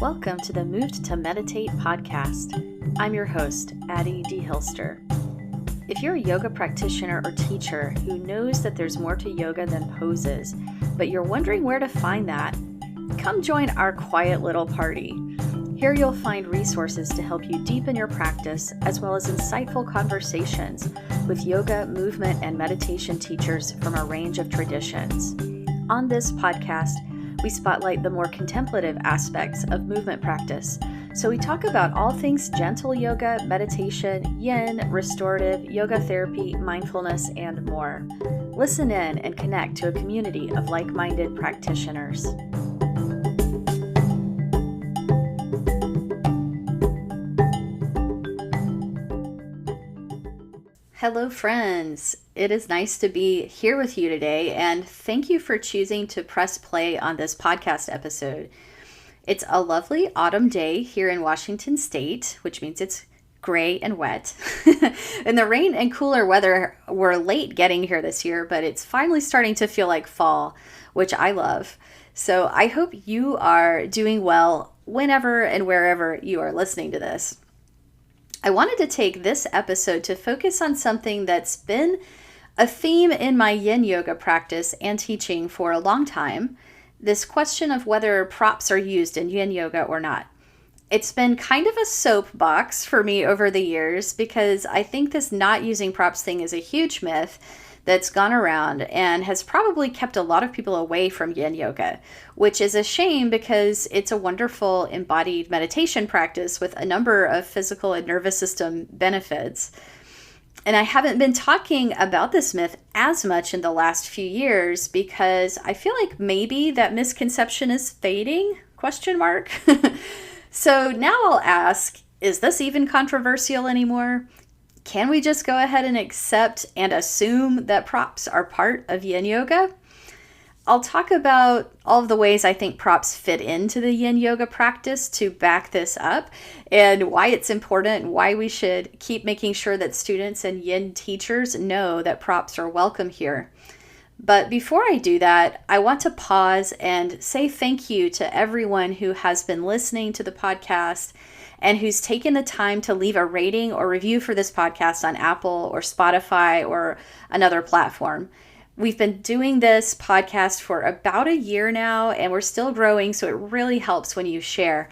Welcome to the Moved to Meditate podcast. I'm your host, Addie D. Hilster. If you're a yoga practitioner or teacher who knows that there's more to yoga than poses, but you're wondering where to find that, come join our quiet little party. Here you'll find resources to help you deepen your practice, as well as insightful conversations with yoga, movement, and meditation teachers from a range of traditions. On this podcast, we spotlight the more contemplative aspects of movement practice. So we talk about all things gentle yoga, meditation, yin, restorative, yoga therapy, mindfulness, and more. Listen in and connect to a community of like-minded practitioners. Hello, friends. It is nice to be here with you today, and thank you for choosing to press play on this podcast episode. It's a lovely autumn day here in Washington State, which means it's gray and wet. And the rain and cooler weather were late getting here this year, but it's finally starting to feel like fall, which I love. So I hope you are doing well whenever and wherever you are listening to this. I wanted to take this episode to focus on something that's been a theme in my Yin Yoga practice and teaching for a long time, this question of whether props are used in Yin Yoga or not. It's been kind of a soapbox for me over the years because I think this not using props thing is a huge myth that's gone around and has probably kept a lot of people away from Yin Yoga, which is a shame because it's a wonderful embodied meditation practice with a number of physical and nervous system benefits. And I haven't been talking about this myth as much in the last few years because I feel like maybe that misconception is fading, ? So now I'll ask, is this even controversial anymore? Can we just go ahead and accept and assume that props are part of Yin Yoga? I'll talk about all of the ways I think props fit into the Yin Yoga practice to back this up, and why it's important and why we should keep making sure that students and Yin teachers know that props are welcome here. But before I do that, I want to pause and say thank you to everyone who has been listening to the podcast and who's taken the time to leave a rating or review for this podcast on Apple or Spotify or another platform. We've been doing this podcast for about a year now, and we're still growing, so it really helps when you share.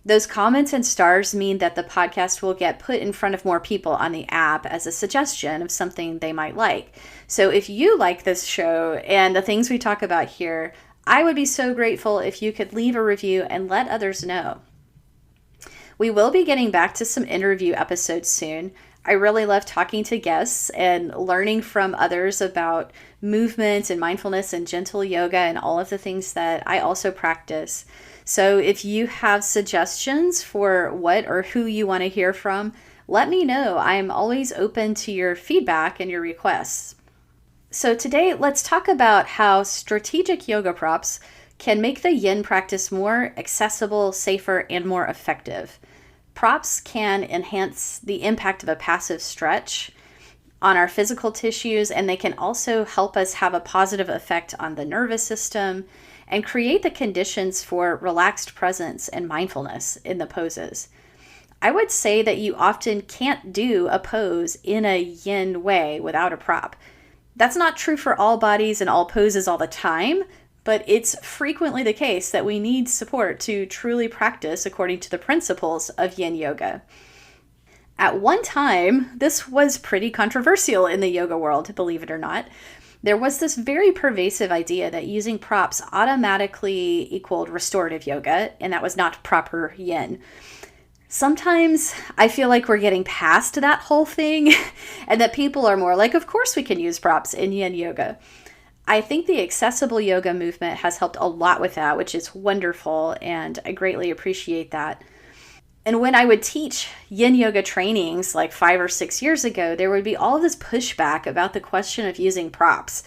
Those comments and stars mean that the podcast will get put in front of more people on the app as a suggestion of something they might like. So if you like this show and the things we talk about here, I would be so grateful if you could leave a review and let others know. We will be getting back to some interview episodes soon. I really love talking to guests and learning from others about movement and mindfulness and gentle yoga and all of the things that I also practice. So if you have suggestions for what or who you want to hear from, let me know. I'm always open to your feedback and your requests. So today, let's talk about how strategic yoga props can make the Yin practice more accessible, safer, and more effective. Props can enhance the impact of a passive stretch on our physical tissues, and they can also help us have a positive effect on the nervous system and create the conditions for relaxed presence and mindfulness in the poses. I would say that you often can't do a pose in a Yin way without a prop. That's not true for all bodies and all poses all the time, but it's frequently the case that we need support to truly practice according to the principles of Yin Yoga. At one time, this was pretty controversial in the yoga world, believe it or not. There was this very pervasive idea that using props automatically equaled restorative yoga, and that was not proper Yin. Sometimes I feel like we're getting past that whole thing, and that people are more like, of course we can use props in Yin Yoga. I think the accessible yoga movement has helped a lot with that, which is wonderful, and I greatly appreciate that. And when I would teach Yin Yoga trainings like 5 or 6 years ago, there would be all of this pushback about the question of using props.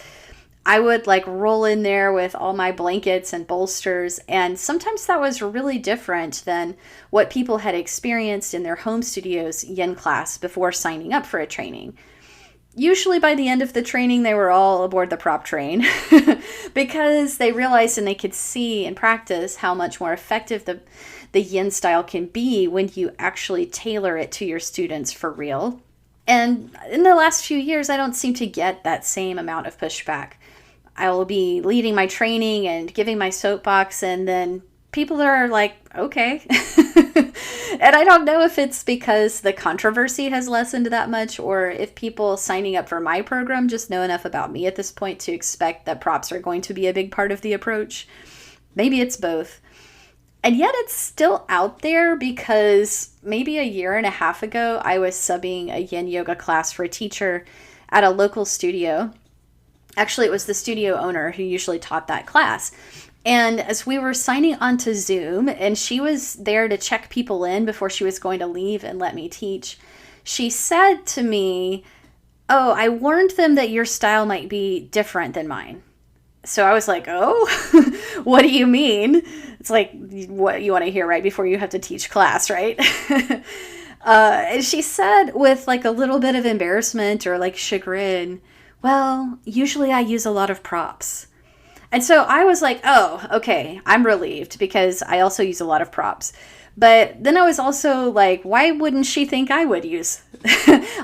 I would roll in there with all my blankets and bolsters, and sometimes that was really different than what people had experienced in their home studio's Yin class before signing up for a training. Usually by the end of the training, they were all aboard the prop train because they realized and they could see in practice how much more effective the yin style can be when you actually tailor it to your students for real. And in the last few years, I don't seem to get that same amount of pushback. I will be leading my training and giving my soapbox, and then people are like, okay. And I don't know if it's because the controversy has lessened that much, or if people signing up for my program just know enough about me at this point to expect that props are going to be a big part of the approach. Maybe it's both. And yet it's still out there because maybe a year and a half ago, I was subbing a yin yoga class for a teacher at a local studio. Actually, it was the studio owner who usually taught that class. And as we were signing onto Zoom, and she was there to check people in before she was going to leave and let me teach, she said to me, "Oh, I warned them that your style might be different than mine." So I was like, "Oh, what do you mean?" It's like what you want to hear right before you have to teach class, right? And she said with like a little bit of embarrassment or like chagrin, "Well, usually I use a lot of props." And so I was like, oh, okay, I'm relieved because I also use a lot of props. But then I was also like, why wouldn't she think I would use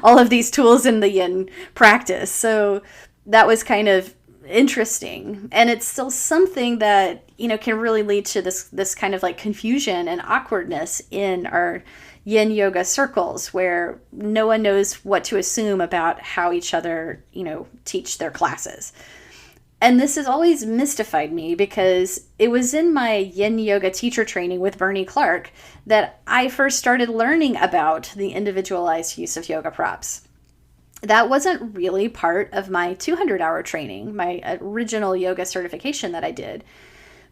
all of these tools in the yin practice? So that was kind of interesting. And it's still something that, can really lead to this kind of like confusion and awkwardness in our yin yoga circles where no one knows what to assume about how each other, teach their classes. And this has always mystified me because it was in my Yin Yoga Teacher Training with Bernie Clark that I first started learning about the individualized use of yoga props. That wasn't really part of my 200-hour training, my original yoga certification that I did.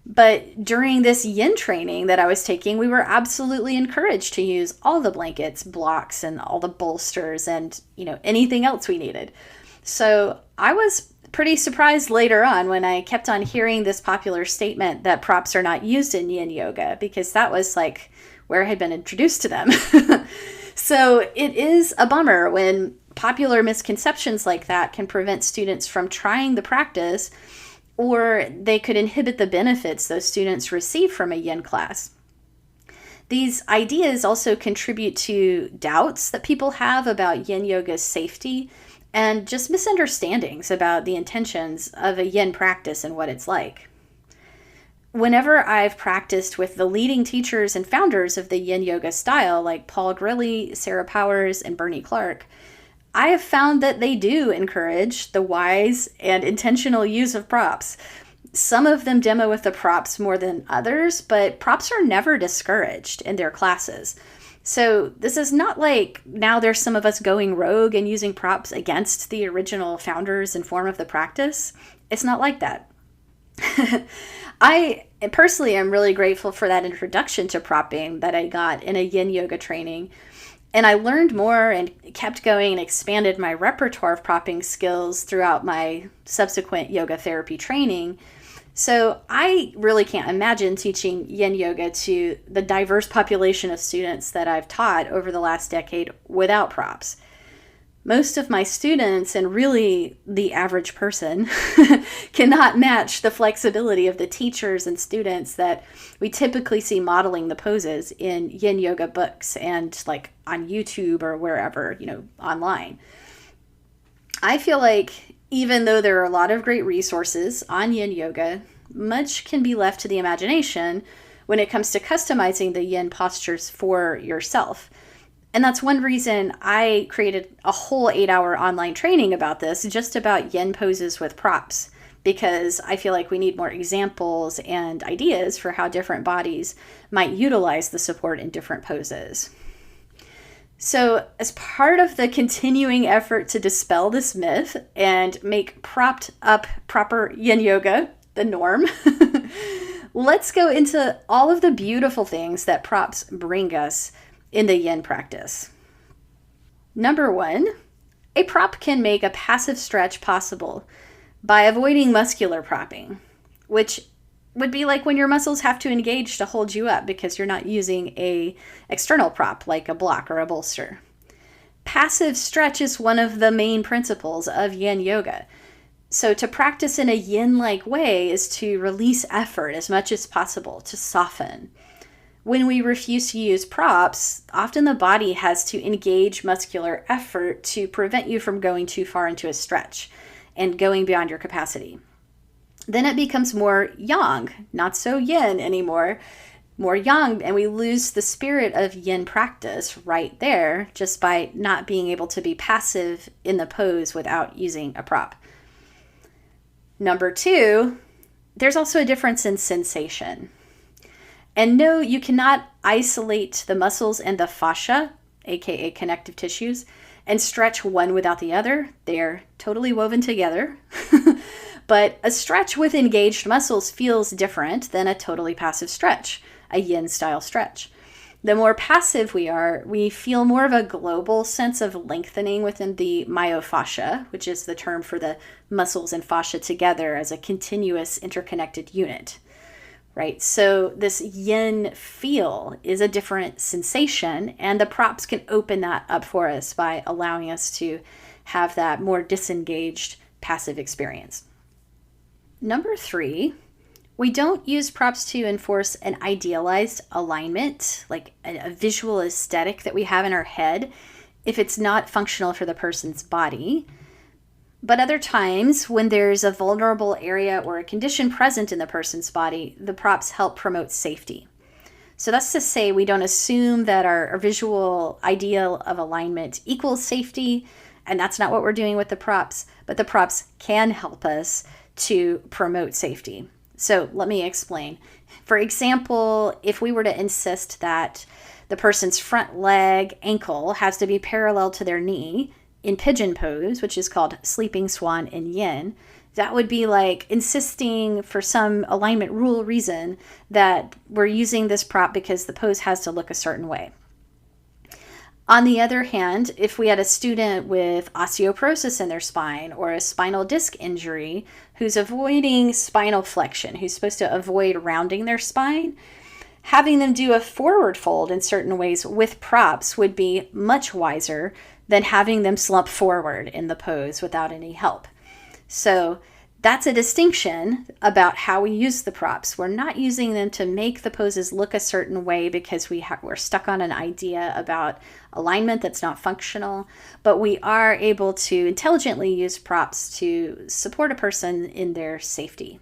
But during this yin training that I was taking, we were absolutely encouraged to use all the blankets, blocks, and all the bolsters and, anything else we needed. So I was pretty surprised later on when I kept on hearing this popular statement that props are not used in yin yoga, because that was like where I had been introduced to them. So it is a bummer when popular misconceptions like that can prevent students from trying the practice, or they could inhibit the benefits those students receive from a yin class. These ideas also contribute to doubts that people have about yin yoga's safety and just misunderstandings about the intentions of a yin practice and what it's like. Whenever I've practiced with the leading teachers and founders of the yin yoga style, like Paul Grilly, Sarah Powers, and Bernie Clark, I have found that they do encourage the wise and intentional use of props. Some of them demo with the props more than others, but props are never discouraged in their classes. So this is not like now there's some of us going rogue and using props against the original founders and form of the practice. It's not like that. I personally am really grateful for that introduction to propping that I got in a yin yoga training. And I learned more and kept going and expanded my repertoire of propping skills throughout my subsequent yoga therapy training. So I really can't imagine teaching yin yoga to the diverse population of students that I've taught over the last decade without props. Most of my students, and really the average person, cannot match the flexibility of the teachers and students that we typically see modeling the poses in yin yoga books and like on YouTube or wherever, online. I feel like even though there are a lot of great resources on yin yoga, much can be left to the imagination when it comes to customizing the yin postures for yourself. And that's one reason I created a whole 8-hour online training about this, just about yin poses with props, because I feel like we need more examples and ideas for how different bodies might utilize the support in different poses. So as part of the continuing effort to dispel this myth and make propped up proper yin yoga the norm, let's go into all of the beautiful things that props bring us in the yin practice. Number 1, a prop can make a passive stretch possible by avoiding muscular propping, which would be like when your muscles have to engage to hold you up because you're not using a external prop like a block or a bolster. Passive stretch is one of the main principles of Yin Yoga. So to practice in a yin-like way is to release effort as much as possible, to soften. When we refuse to use props, often the body has to engage muscular effort to prevent you from going too far into a stretch and going beyond your capacity. Then it becomes more yang, not so yin anymore, more yang, and we lose the spirit of yin practice right there just by not being able to be passive in the pose without using a prop. Number 2, there's also a difference in sensation. And no, you cannot isolate the muscles and the fascia, aka connective tissues, and stretch one without the other. They are totally woven together. But a stretch with engaged muscles feels different than a totally passive stretch, a yin style stretch. The more passive we are, we feel more of a global sense of lengthening within the myofascia, which is the term for the muscles and fascia together as a continuous interconnected unit, right? So this yin feel is a different sensation, and the props can open that up for us by allowing us to have that more disengaged passive experience. Number 3, we don't use props to enforce an idealized alignment, like a visual aesthetic that we have in our head, if it's not functional for the person's body. But other times, when there's a vulnerable area or a condition present in the person's body, the props help promote safety. So that's to say, we don't assume that our visual ideal of alignment equals safety, and that's not what we're doing with the props, but the props can help us to promote safety. So let me explain. For example, if we were to insist that the person's front leg ankle has to be parallel to their knee in pigeon pose, which is called sleeping swan in yin, that would be like insisting for some alignment rule reason that we're using this prop because the pose has to look a certain way. On the other hand, if we had a student with osteoporosis in their spine or a spinal disc injury who's avoiding spinal flexion, who's supposed to avoid rounding their spine, having them do a forward fold in certain ways with props would be much wiser than having them slump forward in the pose without any help. So that's a distinction about how we use the props. We're not using them to make the poses look a certain way because we're stuck on an idea about alignment that's not functional, but we are able to intelligently use props to support a person in their safety.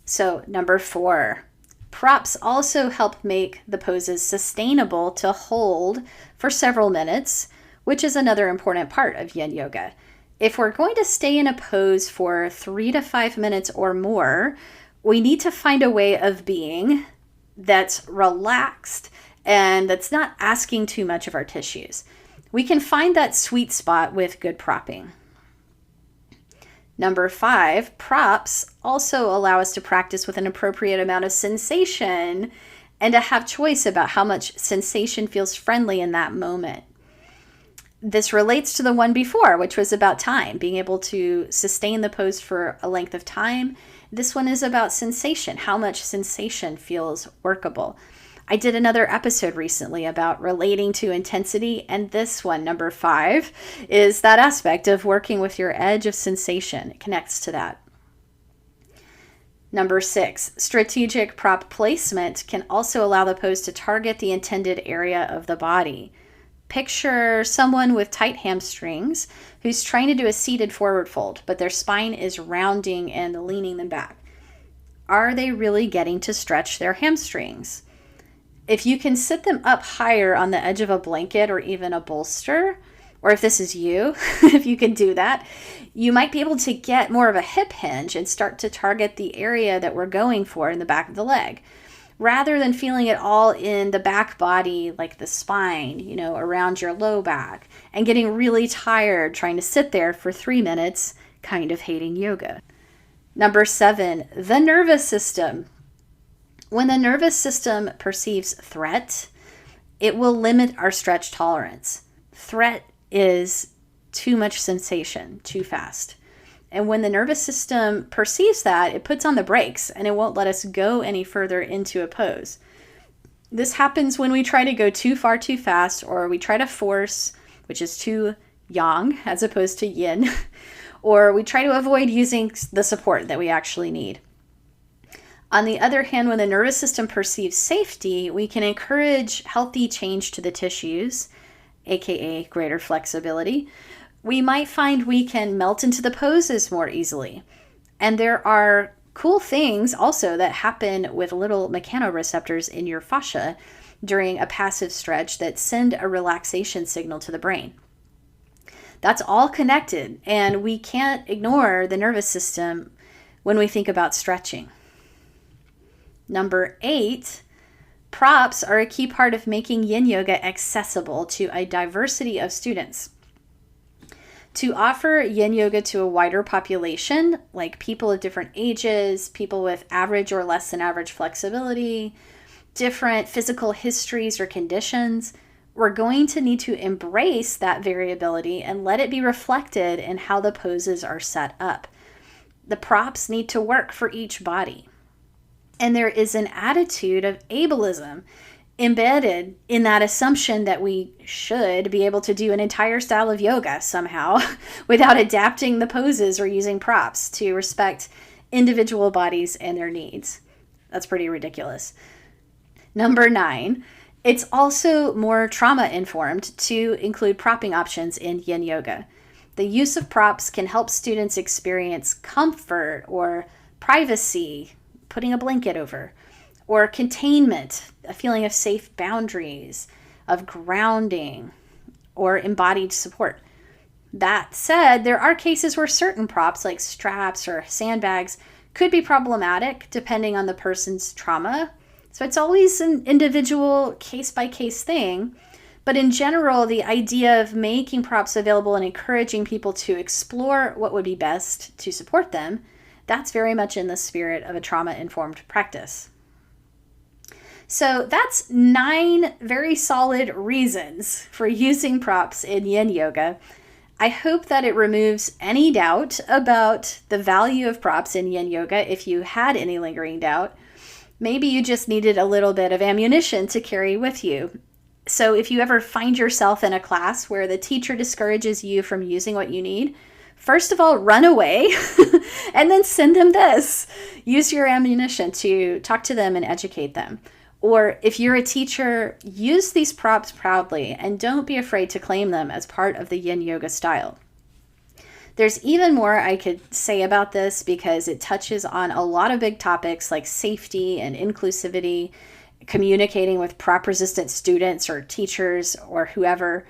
So number 4, props also help make the poses sustainable to hold for several minutes, which is another important part of Yin Yoga. If we're going to stay in a pose for 3 to 5 minutes or more, we need to find a way of being that's relaxed and that's not asking too much of our tissues. We can find that sweet spot with good propping. Number 5, props also allow us to practice with an appropriate amount of sensation and to have choice about how much sensation feels friendly in that moment. This relates to the one before, which was about time, being able to sustain the pose for a length of time. This one is about sensation, how much sensation feels workable. I did another episode recently about relating to intensity, and this one, number 5, is that aspect of working with your edge of sensation. It connects to that. Number 6, strategic prop placement can also allow the pose to target the intended area of the body. Picture someone with tight hamstrings who's trying to do a seated forward fold, but their spine is rounding and leaning them back. Are they really getting to stretch their hamstrings? If you can sit them up higher on the edge of a blanket or even a bolster, or if this is you, if you can do that, you might be able to get more of a hip hinge and start to target the area that we're going for in the back of the leg, rather than feeling it all in the back body, like the spine, around your low back, and getting really tired trying to sit there for 3 minutes, kind of hating yoga. Number 7, the nervous system. When the nervous system perceives threat, it will limit our stretch tolerance. Threat is too much sensation, too fast. And when the nervous system perceives that, it puts on the brakes and it won't let us go any further into a pose. This happens when we try to go too far too fast, or we try to force, which is too yang as opposed to yin, or we try to avoid using the support that we actually need. On the other hand, when the nervous system perceives safety, we can encourage healthy change to the tissues, aka greater flexibility. We might find we can melt into the poses more easily. And there are cool things also that happen with little mechanoreceptors in your fascia during a passive stretch that send a relaxation signal to the brain. That's all connected, and we can't ignore the nervous system when we think about stretching. Number 8, props are a key part of making Yin Yoga accessible to a diversity of students. To offer Yin Yoga to a wider population, like people of different ages, people with average or less than average flexibility, different physical histories or conditions, we're going to need to embrace that variability and let it be reflected in how the poses are set up. The props need to work for each body. And there is an attitude of ableism embedded in that assumption that we should be able to do an entire style of yoga somehow without adapting the poses or using props to respect individual bodies and their needs. That's pretty ridiculous. Number 9, it's also more trauma-informed to include propping options in Yin Yoga. The use of props can help students experience comfort or privacy, putting a blanket over, or containment, a feeling of safe boundaries, of grounding, or embodied support. That said, there are cases where certain props like straps or sandbags could be problematic depending on the person's trauma. So it's always an individual case-by-case thing. But in general, the idea of making props available and encouraging people to explore what would be best to support them, that's very much in the spirit of a trauma-informed practice. So that's 9 very solid reasons for using props in Yin Yoga. I hope that it removes any doubt about the value of props in Yin Yoga if you had any lingering doubt. Maybe you just needed a little bit of ammunition to carry with you. So if you ever find yourself in a class where the teacher discourages you from using what you need, first of all, run away and then send them this. Use your ammunition to talk to them and educate them. Or if you're a teacher, use these props proudly and don't be afraid to claim them as part of the Yin Yoga style. There's even more I could say about this because it touches on a lot of big topics like safety and inclusivity, communicating with prop-resistant students or teachers or whoever.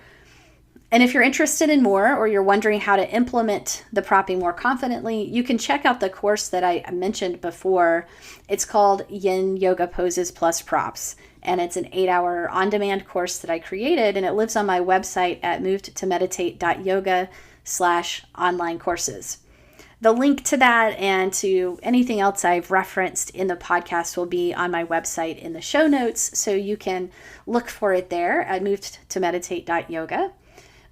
And if you're interested in more or you're wondering how to implement the propping more confidently, you can check out the course that I mentioned before. It's called Yin Yoga Poses Plus Props, and it's an 8-hour on-demand course that I created, and it lives on my website at movedtomeditate.yoga/online courses. The link to that and to anything else I've referenced in the podcast will be on my website in the show notes, so you can look for it there at movedtomeditate.yoga.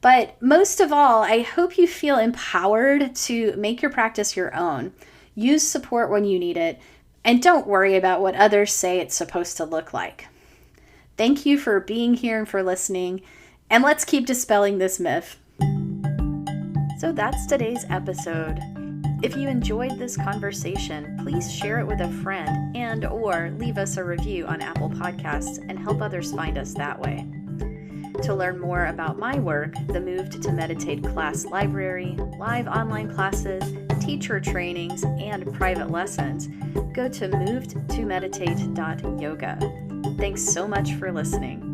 But most of all, I hope you feel empowered to make your practice your own. Use support when you need it, and don't worry about what others say it's supposed to look like. Thank you for being here and for listening, and let's keep dispelling this myth. So that's today's episode. If you enjoyed this conversation, please share it with a friend and/or leave us a review on Apple Podcasts and help others find us that way. To learn more about my work, the Moved to Meditate class library, live online classes, teacher trainings, and private lessons, go to movedtomeditate.yoga. Thanks so much for listening.